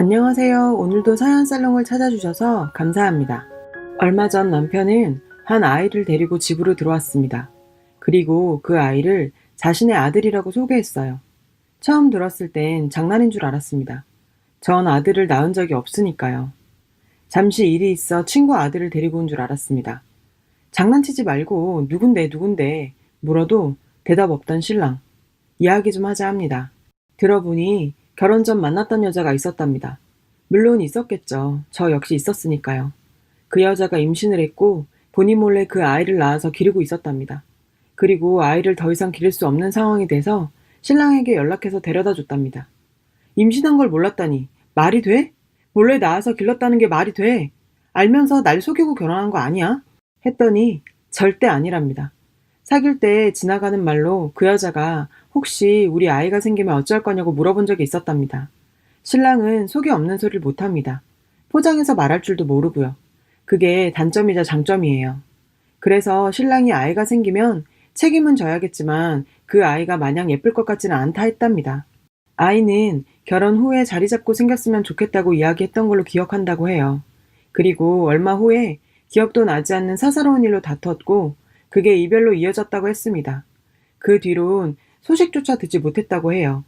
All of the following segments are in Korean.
안녕하세요. 오늘도 사연살롱을 찾아주셔서 감사합니다. 얼마 전 남편은 한 아이를 데리고 집으로 들어왔습니다. 그리고 그 아이를 자신의 아들이라고 소개했어요. 처음 들었을 땐 장난인 줄 알았습니다. 전 아들을 낳은 적이 없으니까요. 잠시 일이 있어 친구 아들을 데리고 온 줄 알았습니다. 장난치지 말고 누군데 물어도 대답 없던 신랑. 이야기 좀 하자 합니다. 들어보니 결혼 전 만났던 여자가 있었답니다. 물론 있었겠죠. 저 역시 있었으니까요. 그 여자가 임신을 했고 본인 몰래 그 아이를 낳아서 기르고 있었답니다. 그리고 아이를 더 이상 기를 수 없는 상황이 돼서 신랑에게 연락해서 데려다 줬답니다. 임신한 걸 몰랐다니 말이 돼? 몰래 낳아서 길렀다는 게 말이 돼? 알면서 날 속이고 결혼한 거 아니야? 했더니 절대 아니랍니다. 사귈 때 지나가는 말로 그 여자가 혹시 우리 아이가 생기면 어쩔 거냐고 물어본 적이 있었답니다. 신랑은 속이 없는 소리를 못합니다. 포장해서 말할 줄도 모르고요. 그게 단점이자 장점이에요. 그래서 신랑이 아이가 생기면 책임은 져야겠지만 그 아이가 마냥 예쁠 것 같지는 않다 했답니다. 아이는 결혼 후에 자리 잡고 생겼으면 좋겠다고 이야기했던 걸로 기억한다고 해요. 그리고 얼마 후에 기억도 나지 않는 사사로운 일로 다퉜고 그게 이별로 이어졌다고 했습니다. 그 뒤론 소식조차 듣지 못했다고 해요.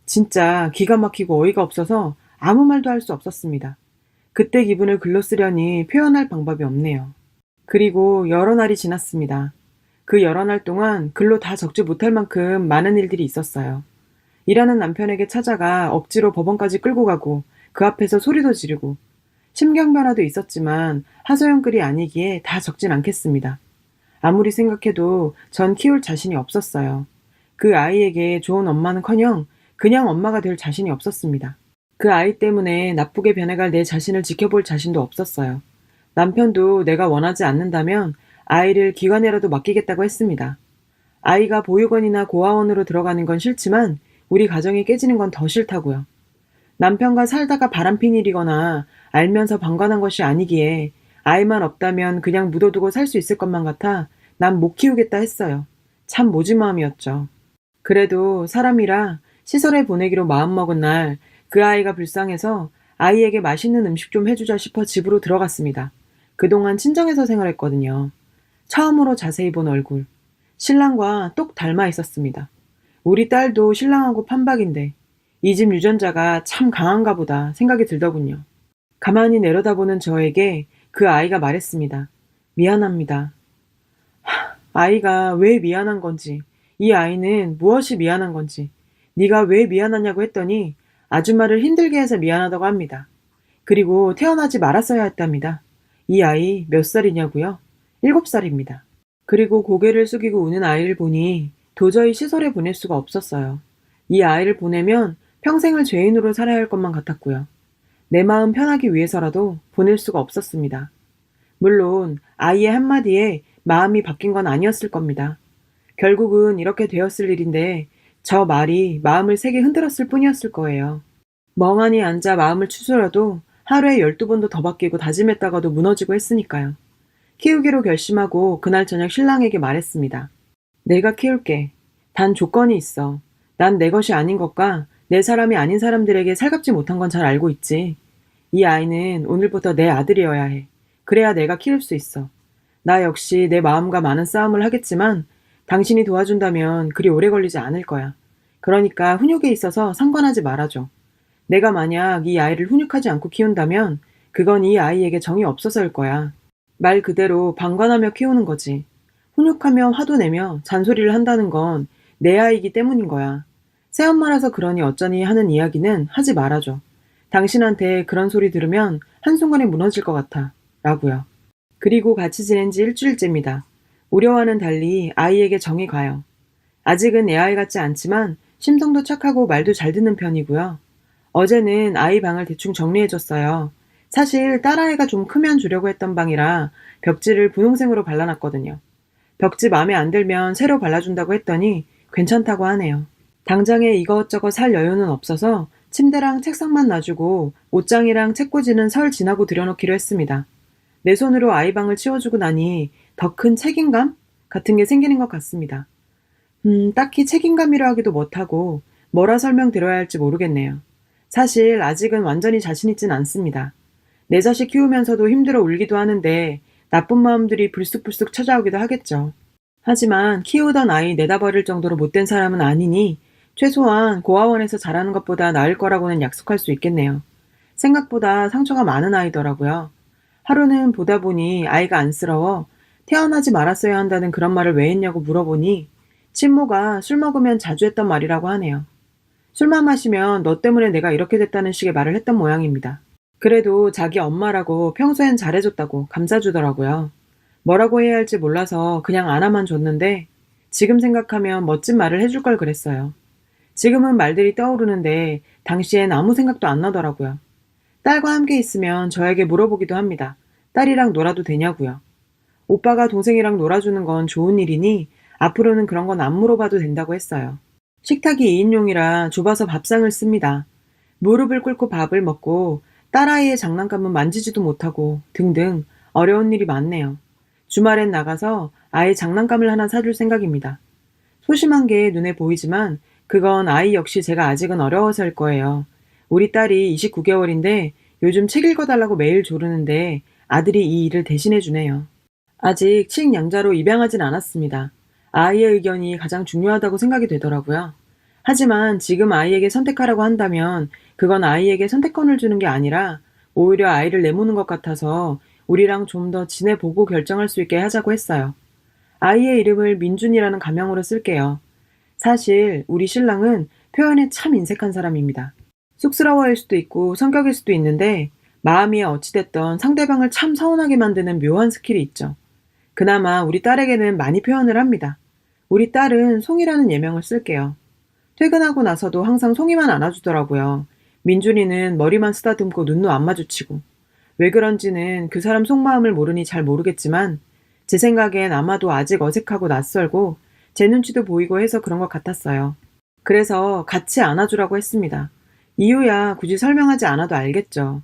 진짜 기가 막히고 어이가 없어서 아무 말도 할 수 없었습니다. 그때 기분을 글로 쓰려니 표현할 방법이 없네요. 그리고 여러 날이 지났습니다. 그 여러 날 동안 글로 다 적지 못할 만큼 많은 일들이 있었어요. 일하는 남편에게 찾아가 억지로 법원까지 끌고 가고 그 앞에서 소리도 지르고 심경변화도 있었지만 하소연 글이 아니기에 다 적진 않겠습니다. 아무리 생각해도 전 키울 자신이 없었어요. 그 아이에게 좋은 엄마는커녕 그냥 엄마가 될 자신이 없었습니다. 그 아이 때문에 나쁘게 변해갈 내 자신을 지켜볼 자신도 없었어요. 남편도 내가 원하지 않는다면 아이를 기관에라도 맡기겠다고 했습니다. 아이가 보육원이나 고아원으로 들어가는 건 싫지만 우리 가정이 깨지는 건 더 싫다고요. 남편과 살다가 바람핀 일이거나 알면서 방관한 것이 아니기에 아이만 없다면 그냥 묻어두고 살 수 있을 것만 같아 난 못 키우겠다 했어요. 참 모진 마음이었죠. 그래도 사람이라 시설에 보내기로 마음먹은 날 그 아이가 불쌍해서 아이에게 맛있는 음식 좀 해주자 싶어 집으로 들어갔습니다. 그동안 친정에서 생활했거든요. 처음으로 자세히 본 얼굴. 신랑과 똑 닮아 있었습니다. 우리 딸도 신랑하고 판박인데 이 집 유전자가 참 강한가 보다 생각이 들더군요. 가만히 내려다보는 저에게 그 아이가 말했습니다. 미안합니다. 아이가 왜 미안한 건지, 이 아이는 무엇이 미안한 건지, 네가 왜 미안하냐고 했더니 아줌마를 힘들게 해서 미안하다고 합니다. 그리고 태어나지 말았어야 했답니다. 이 아이 몇 살이냐고요? 7살입니다. 그리고 고개를 숙이고 우는 아이를 보니 도저히 시설에 보낼 수가 없었어요. 이 아이를 보내면 평생을 죄인으로 살아야 할 것만 같았고요. 내 마음 편하기 위해서라도 보낼 수가 없었습니다. 물론 아이의 한마디에 마음이 바뀐 건 아니었을 겁니다. 결국은 이렇게 되었을 일인데 저 말이 마음을 세게 흔들었을 뿐이었을 거예요. 멍하니 앉아 마음을 추스려도 하루에 12번도 더 바뀌고 다짐했다가도 무너지고 했으니까요. 키우기로 결심하고 그날 저녁 신랑에게 말했습니다. 내가 키울게. 단 조건이 있어. 난 내 것이 아닌 것과 내 사람이 아닌 사람들에게 살갑지 못한 건 잘 알고 있지. 이 아이는 오늘부터 내 아들이어야 해. 그래야 내가 키울 수 있어. 나 역시 내 마음과 많은 싸움을 하겠지만 당신이 도와준다면 그리 오래 걸리지 않을 거야. 그러니까 훈육에 있어서 상관하지 말아줘. 내가 만약 이 아이를 훈육하지 않고 키운다면 그건 이 아이에게 정이 없어서일 거야. 말 그대로 방관하며 키우는 거지. 훈육하며 화도 내며 잔소리를 한다는 건 내 아이이기 때문인 거야. 새엄마라서 그러니 어쩌니 하는 이야기는 하지 말아줘. 당신한테 그런 소리 들으면 한순간에 무너질 것 같아. 라고요. 그리고 같이 지낸 지 일주일째입니다. 우려와는 달리 아이에게 정이 가요. 아직은 내 아이 같지 않지만 심성도 착하고 말도 잘 듣는 편이고요. 어제는 아이 방을 대충 정리해줬어요. 사실 딸아이가 좀 크면 주려고 했던 방이라 벽지를 분홍색으로 발라놨거든요. 벽지 마음에 안 들면 새로 발라준다고 했더니 괜찮다고 하네요. 당장에 이것저것 살 여유는 없어서 침대랑 책상만 놔주고 옷장이랑 책꽂이는 설 지나고 들여놓기로 했습니다. 내 손으로 아이 방을 치워주고 나니 더 큰 책임감 같은 게 생기는 것 같습니다. 딱히 책임감이라 하기도 못하고 뭐라 설명드려야 할지 모르겠네요. 사실 아직은 완전히 자신 있진 않습니다. 내 자식 키우면서도 힘들어 울기도 하는데 나쁜 마음들이 불쑥불쑥 찾아오기도 하겠죠. 하지만 키우던 아이 내다 버릴 정도로 못된 사람은 아니니 최소한 고아원에서 자라는 것보다 나을 거라고는 약속할 수 있겠네요. 생각보다 상처가 많은 아이더라고요. 하루는 보다 보니 아이가 안쓰러워 태어나지 말았어야 한다는 그런 말을 왜 했냐고 물어보니 친모가 술 먹으면 자주 했던 말이라고 하네요. 술만 마시면 너 때문에 내가 이렇게 됐다는 식의 말을 했던 모양입니다. 그래도 자기 엄마라고 평소엔 잘해줬다고 감싸주더라고요. 뭐라고 해야 할지 몰라서 그냥 안아만 줬는데 지금 생각하면 멋진 말을 해줄 걸 그랬어요. 지금은 말들이 떠오르는데 당시엔 아무 생각도 안 나더라고요. 딸과 함께 있으면 저에게 물어보기도 합니다. 딸이랑 놀아도 되냐고요. 오빠가 동생이랑 놀아주는 건 좋은 일이니 앞으로는 그런 건 안 물어봐도 된다고 했어요. 식탁이 2인용이라 좁아서 밥상을 씁니다. 무릎을 꿇고 밥을 먹고 딸아이의 장난감은 만지지도 못하고 등등 어려운 일이 많네요. 주말엔 나가서 아이 장난감을 하나 사줄 생각입니다. 소심한 게 눈에 보이지만 그건 아이 역시 제가 아직은 어려워서일 거예요. 우리 딸이 29개월인데 요즘 책 읽어달라고 매일 조르는데 아들이 이 일을 대신해 주네요. 아직 칙양자로 입양하진 않았습니다. 아이의 의견이 가장 중요하다고 생각이 되더라고요. 하지만 지금 아이에게 선택하라고 한다면 그건 아이에게 선택권을 주는 게 아니라 오히려 아이를 내모는 것 같아서 우리랑 좀 더 지내보고 결정할 수 있게 하자고 했어요. 아이의 이름을 민준이라는 가명으로 쓸게요. 사실 우리 신랑은 표현에 참 인색한 사람입니다. 쑥스러워할 수도 있고 성격일 수도 있는데 마음이 어찌됐던 상대방을 참 서운하게 만드는 묘한 스킬이 있죠. 그나마 우리 딸에게는 많이 표현을 합니다. 우리 딸은 송이라는 예명을 쓸게요. 퇴근하고 나서도 항상 송이만 안아주더라고요. 민준이는 머리만 쓰다듬고 눈도 안 마주치고. 왜 그런지는 그 사람 속마음을 모르니 잘 모르겠지만 제 생각엔 아마도 아직 어색하고 낯설고 제 눈치도 보이고 해서 그런 것 같았어요. 그래서 같이 안아주라고 했습니다. 이유야 굳이 설명하지 않아도 알겠죠.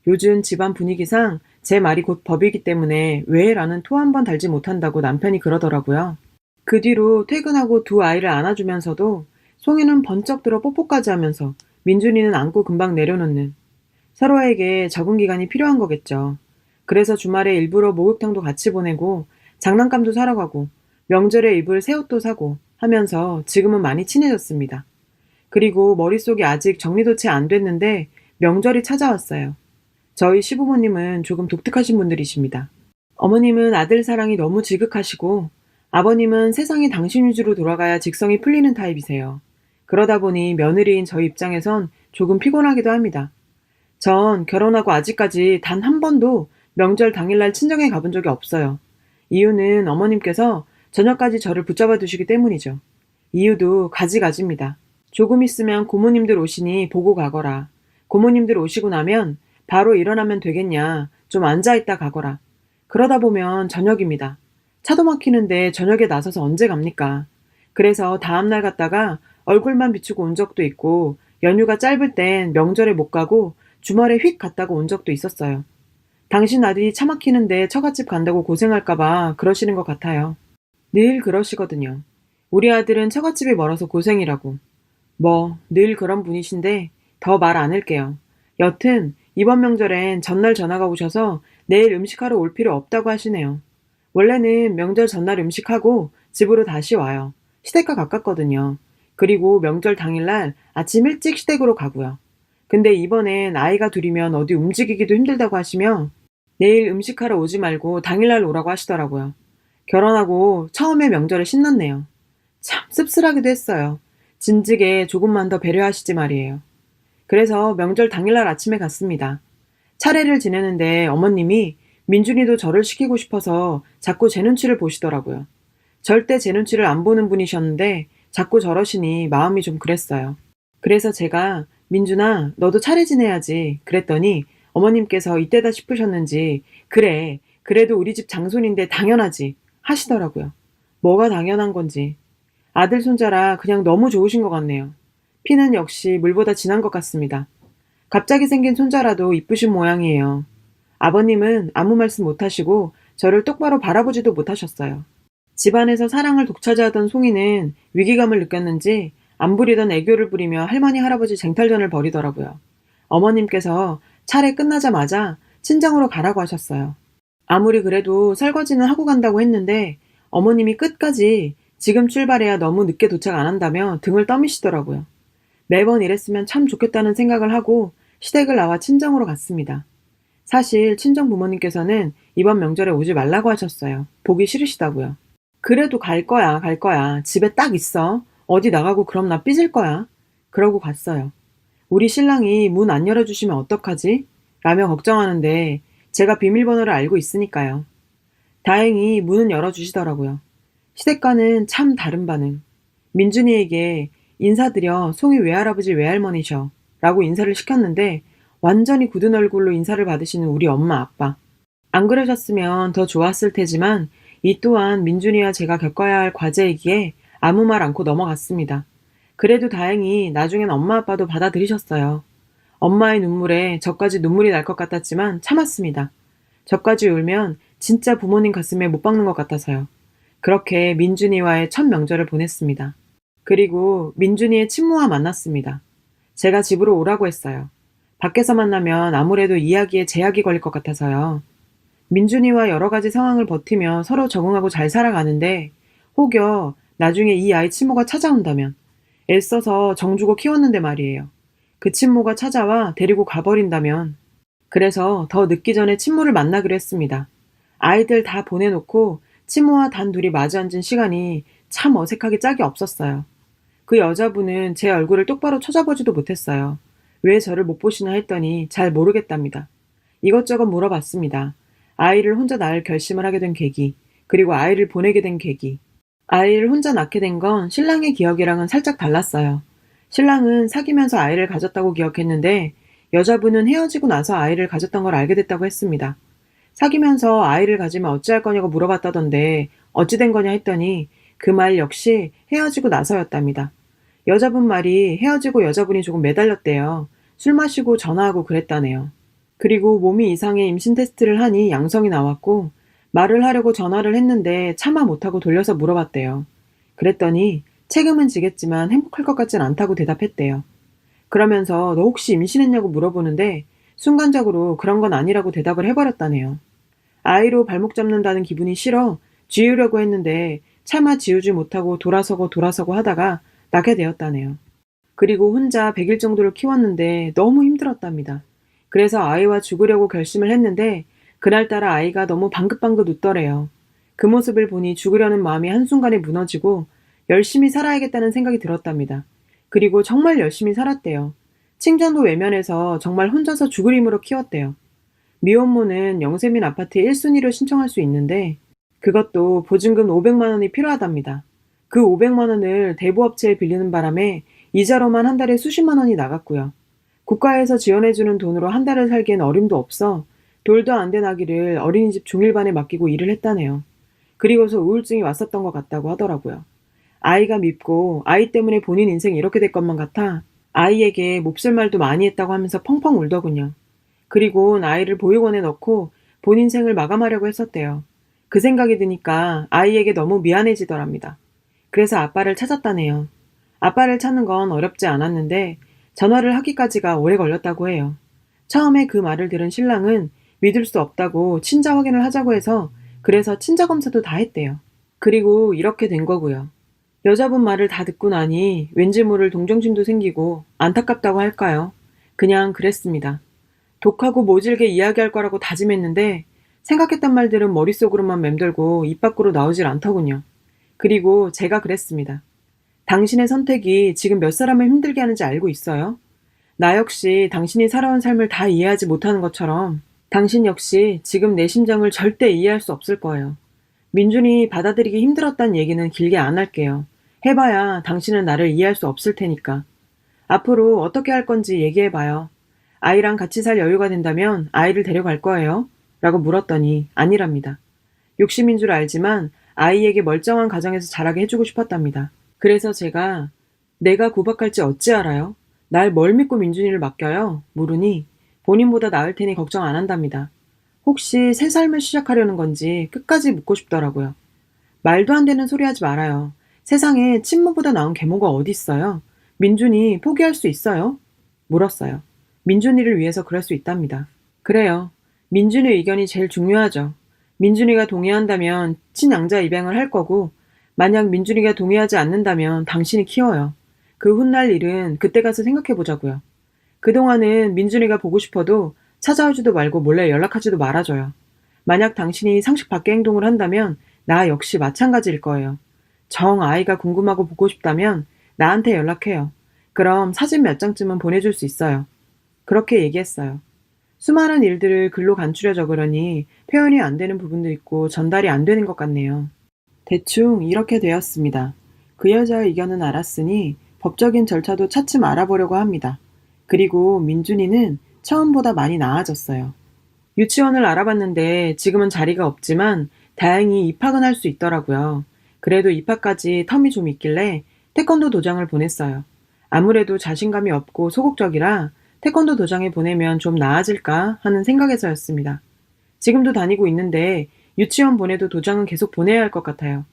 요즘 집안 분위기상 제 말이 곧 법이기 때문에 왜 라는 토 한 번 달지 못한다고 남편이 그러더라고요. 그 뒤로 퇴근하고 두 아이를 안아주면서도 송이는 번쩍 들어 뽀뽀까지 하면서 민준이는 안고 금방 내려놓는 서로에게 적응 기간이 필요한 거겠죠. 그래서 주말에 일부러 목욕탕도 같이 보내고 장난감도 사러 가고 명절에 입을 새 옷도 사고 하면서 지금은 많이 친해졌습니다. 그리고 머릿속이 아직 정리도 채 안 됐는데 명절이 찾아왔어요. 저희 시부모님은 조금 독특하신 분들이십니다. 어머님은 아들 사랑이 너무 지극하시고 아버님은 세상이 당신 위주로 돌아가야 직성이 풀리는 타입이세요. 그러다 보니 며느리인 저희 입장에선 조금 피곤하기도 합니다. 전 결혼하고 아직까지 단 한 번도 명절 당일날 친정에 가본 적이 없어요. 이유는 어머님께서 저녁까지 저를 붙잡아 두시기 때문이죠. 이유도 가지가지입니다. 조금 있으면 고모님들 오시니 보고 가거라. 고모님들 오시고 나면 바로 일어나면 되겠냐. 좀 앉아있다 가거라. 그러다 보면 저녁입니다. 차도 막히는데 저녁에 나서서 언제 갑니까? 그래서 다음날 갔다가 얼굴만 비추고 온 적도 있고 연휴가 짧을 땐 명절에 못 가고 주말에 휙 갔다가 온 적도 있었어요. 당신 아들이 차 막히는데 처갓집 간다고 고생할까봐 그러시는 것 같아요. 늘 그러시거든요. 우리 아들은 처갓집이 멀어서 고생이라고. 늘 그런 분이신데 더 말 안 할게요. 여튼 이번 명절엔 전날 전화가 오셔서 내일 음식하러 올 필요 없다고 하시네요. 원래는 명절 전날 음식하고 집으로 다시 와요. 시댁과 가깝거든요. 그리고 명절 당일날 아침 일찍 시댁으로 가고요. 근데 이번엔 아이가 둘이면 어디 움직이기도 힘들다고 하시며 내일 음식하러 오지 말고 당일날 오라고 하시더라고요. 결혼하고 처음에 명절에 신났네요. 참 씁쓸하기도 했어요. 진즉에 조금만 더 배려하시지 말이에요. 그래서 명절 당일날 아침에 갔습니다. 차례를 지내는데 어머님이 민준이도 저를 시키고 싶어서 자꾸 제 눈치를 보시더라고요. 절대 제 눈치를 안 보는 분이셨는데 자꾸 저러시니 마음이 좀 그랬어요. 그래서 제가 민준아 너도 차례 지내야지 그랬더니 어머님께서 이때다 싶으셨는지 그래 그래도 우리 집 장손인데 당연하지 하시더라고요. 뭐가 당연한 건지. 아들 손자라 그냥 너무 좋으신 것 같네요. 피는 역시 물보다 진한 것 같습니다. 갑자기 생긴 손자라도 이쁘신 모양이에요. 아버님은 아무 말씀 못하시고 저를 똑바로 바라보지도 못하셨어요. 집안에서 사랑을 독차지하던 송이는 위기감을 느꼈는지 안 부리던 애교를 부리며 할머니 할아버지 쟁탈전을 벌이더라고요. 어머님께서 차례 끝나자마자 친정으로 가라고 하셨어요. 아무리 그래도 설거지는 하고 간다고 했는데 어머님이 끝까지 지금 출발해야 너무 늦게 도착 안 한다며 등을 떠미시더라고요. 매번 이랬으면 참 좋겠다는 생각을 하고 시댁을 나와 친정으로 갔습니다. 사실 친정 부모님께서는 이번 명절에 오지 말라고 하셨어요. 보기 싫으시다고요. 그래도 갈 거야, 갈 거야. 집에 딱 있어. 어디 나가고 그럼 나 삐질 거야. 그러고 갔어요. 우리 신랑이 문 안 열어주시면 어떡하지? 라며 걱정하는데 제가 비밀번호를 알고 있으니까요. 다행히 문은 열어주시더라고요. 시댁과는 참 다른 반응. 민준이에게 인사드려 송이 외할아버지 외할머니셔 라고 인사를 시켰는데 완전히 굳은 얼굴로 인사를 받으시는 우리 엄마 아빠. 안 그러셨으면 더 좋았을 테지만 이 또한 민준이와 제가 겪어야 할 과제이기에 아무 말 않고 넘어갔습니다. 그래도 다행히 나중엔 엄마 아빠도 받아들이셨어요. 엄마의 눈물에 저까지 눈물이 날 것 같았지만 참았습니다. 저까지 울면 진짜 부모님 가슴에 못 박는 것 같아서요. 그렇게 민준이와의 첫 명절을 보냈습니다. 그리고 민준이의 친모와 만났습니다. 제가 집으로 오라고 했어요. 밖에서 만나면 아무래도 이야기에 제약이 걸릴 것 같아서요. 민준이와 여러 가지 상황을 버티며 서로 적응하고 잘 살아가는데 혹여 나중에 이 아이 친모가 찾아온다면 애써서 정주고 키웠는데 말이에요. 그 친모가 찾아와 데리고 가버린다면 그래서 더 늦기 전에 친모를 만나기로 했습니다. 아이들 다 보내놓고 친모와 단둘이 마주 앉은 시간이 참 어색하게 짝이 없었어요. 그 여자분은 제 얼굴을 똑바로 쳐다보지도 못했어요. 왜 저를 못 보시나 했더니 잘 모르겠답니다. 이것저것 물어봤습니다. 아이를 혼자 낳을 결심을 하게 된 계기, 그리고 아이를 보내게 된 계기. 아이를 혼자 낳게 된 건 신랑의 기억이랑은 살짝 달랐어요. 신랑은 사귀면서 아이를 가졌다고 기억했는데 여자분은 헤어지고 나서 아이를 가졌던 걸 알게 됐다고 했습니다. 사귀면서 아이를 가지면 어찌할 거냐고 물어봤다던데 어찌 된 거냐 했더니 그 말 역시 헤어지고 나서였답니다. 여자분 말이 헤어지고 여자분이 조금 매달렸대요. 술 마시고 전화하고 그랬다네요. 그리고 몸이 이상해 임신 테스트를 하니 양성이 나왔고 말을 하려고 전화를 했는데 차마 못하고 돌려서 물어봤대요. 그랬더니 책임은 지겠지만 행복할 것 같진 않다고 대답했대요. 그러면서 너 혹시 임신했냐고 물어보는데 순간적으로 그런 건 아니라고 대답을 해버렸다네요. 아이로 발목 잡는다는 기분이 싫어 지우려고 했는데 차마 지우지 못하고 돌아서고 하다가 낳게 되었다네요. 그리고 혼자 100일 정도를 키웠는데 너무 힘들었답니다. 그래서 아이와 죽으려고 결심을 했는데 그날따라 아이가 너무 방긋방긋 웃더래요. 그 모습을 보니 죽으려는 마음이 한순간에 무너지고 열심히 살아야겠다는 생각이 들었답니다. 그리고 정말 열심히 살았대요. 칭전도 외면해서 정말 혼자서 죽을 힘으로 키웠대요. 미혼모는 영세민 아파트에 1순위를 신청할 수 있는데 그것도 보증금 500만 원이 필요하답니다. 그 500만 원을 대부업체에 빌리는 바람에 이자로만 한 달에 수십만 원이 나갔고요. 국가에서 지원해주는 돈으로 한 달을 살기엔 어림도 없어 돌도 안 된 아기를 어린이집 중일반에 맡기고 일을 했다네요. 그리고서 우울증이 왔었던 것 같다고 하더라고요. 아이가 밉고 아이 때문에 본인 인생이 이렇게 될 것만 같아 아이에게 몹쓸 말도 많이 했다고 하면서 펑펑 울더군요. 그리고 아이를 보육원에 넣고 본인 생을 마감하려고 했었대요. 그 생각이 드니까 아이에게 너무 미안해지더랍니다. 그래서 아빠를 찾았다네요. 아빠를 찾는 건 어렵지 않았는데 전화를 하기까지가 오래 걸렸다고 해요. 처음에 그 말을 들은 신랑은 믿을 수 없다고 친자 확인을 하자고 해서 그래서 친자 검사도 다 했대요. 그리고 이렇게 된 거고요. 여자분 말을 다 듣고 나니 왠지 모를 동정심도 생기고 안타깝다고 할까요? 그냥 그랬습니다. 독하고 모질게 이야기할 거라고 다짐했는데 생각했던 말들은 머릿속으로만 맴돌고 입 밖으로 나오질 않더군요. 그리고 제가 그랬습니다. 당신의 선택이 지금 몇 사람을 힘들게 하는지 알고 있어요? 나 역시 당신이 살아온 삶을 다 이해하지 못하는 것처럼 당신 역시 지금 내 심정을 절대 이해할 수 없을 거예요. 민준이 받아들이기 힘들었단 얘기는 길게 안 할게요. 해봐야 당신은 나를 이해할 수 없을 테니까. 앞으로 어떻게 할 건지 얘기해봐요. 아이랑 같이 살 여유가 된다면 아이를 데려갈 거예요? 라고 물었더니 아니랍니다. 욕심인 줄 알지만 아이에게 멀쩡한 가정에서 자라게 해주고 싶었답니다. 그래서 제가 내가 구박할지 어찌 알아요? 날 뭘 믿고 민준이를 맡겨요? 물으니 본인보다 나을 테니 걱정 안 한답니다. 혹시 새 삶을 시작하려는 건지 끝까지 묻고 싶더라고요. 말도 안 되는 소리 하지 말아요. 세상에 친모보다 나은 계모가 어디 있어요? 민준이 포기할 수 있어요? 물었어요. 민준이를 위해서 그럴 수 있답니다. 그래요. 민준이 의견이 제일 중요하죠. 민준이가 동의한다면 친양자 입양을 할 거고, 만약 민준이가 동의하지 않는다면 당신이 키워요. 그 혼날 일은 그때 가서 생각해 보자고요. 그동안은 민준이가 보고 싶어도 찾아오지도 말고 몰래 연락하지도 말아줘요. 만약 당신이 상식 밖의 행동을 한다면 나 역시 마찬가지일 거예요. 정 아이가 궁금하고 보고 싶다면 나한테 연락해요. 그럼 사진 몇 장쯤은 보내줄 수 있어요. 그렇게 얘기했어요. 수많은 일들을 글로 간추려 적으려니 표현이 안 되는 부분도 있고 전달이 안 되는 것 같네요. 대충 이렇게 되었습니다. 그 여자의 의견은 알았으니 법적인 절차도 차츰 알아보려고 합니다. 그리고 민준이는 처음보다 많이 나아졌어요. 유치원을 알아봤는데 지금은 자리가 없지만 다행히 입학은 할 수 있더라고요. 그래도 입학까지 텀이 좀 있길래 태권도 도장을 보냈어요. 아무래도 자신감이 없고 소극적이라 태권도 도장에 보내면 좀 나아질까 하는 생각에서였습니다. 지금도 다니고 있는데 유치원 보내도 도장은 계속 보내야 할 것 같아요.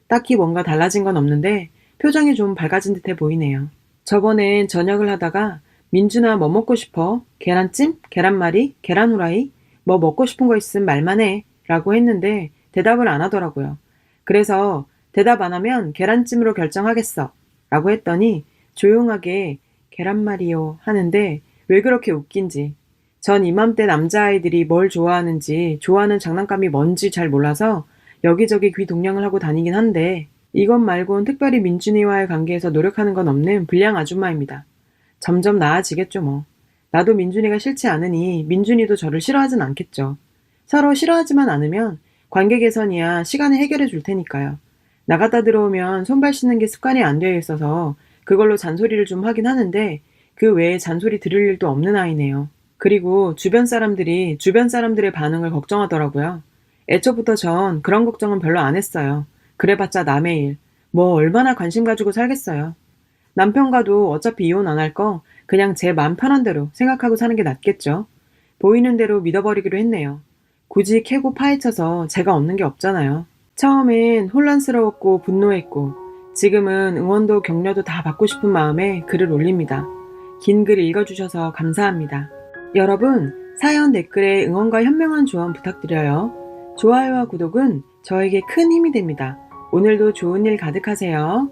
딱히 뭔가 달라진 건 없는데 표정이 좀 밝아진 듯해 보이네요. 저번엔 저녁을 하다가 민준아 뭐 먹고 싶어? 계란찜? 계란말이? 계란후라이? 뭐 먹고 싶은 거 있음 말만 해 라고 했는데 대답을 안 하더라고요. 그래서 대답 안 하면 계란찜으로 결정하겠어 라고 했더니 조용하게 계란말이요 하는데 왜 그렇게 웃긴지. 전 이맘때 남자아이들이 뭘 좋아하는지 좋아하는 장난감이 뭔지 잘 몰라서 여기저기 귀 동냥을 하고 다니긴 한데 이것 말곤 특별히 민준이와의 관계에서 노력하는 건 없는 불량 아줌마입니다. 점점 나아지겠죠 뭐. 나도 민준이가 싫지 않으니 민준이도 저를 싫어하진 않겠죠. 서로 싫어하지만 않으면 관계 개선이야 시간에 해결해 줄 테니까요. 나갔다 들어오면 손발 씻는 게 습관이 안 되어 있어서 그걸로 잔소리를 좀 하긴 하는데 그 외에 잔소리 들을 일도 없는 아이네요. 그리고 주변 사람들의 반응을 걱정하더라고요. 애초부터 전 그런 걱정은 별로 안 했어요. 그래봤자 남의 일. 뭐 얼마나 관심 가지고 살겠어요. 남편과도 어차피 이혼 안 할 거 그냥 제 마음 편한 대로 생각하고 사는 게 낫겠죠. 보이는 대로 믿어버리기로 했네요. 굳이 캐고 파헤쳐서 제가 얻는 게 없잖아요. 처음엔 혼란스러웠고 분노했고 지금은 응원도 격려도 다 받고 싶은 마음에 글을 올립니다. 긴 글 읽어주셔서 감사합니다. 여러분, 사연 댓글에 응원과 현명한 조언 부탁드려요. 좋아요와 구독은 저에게 큰 힘이 됩니다. 오늘도 좋은 일 가득하세요.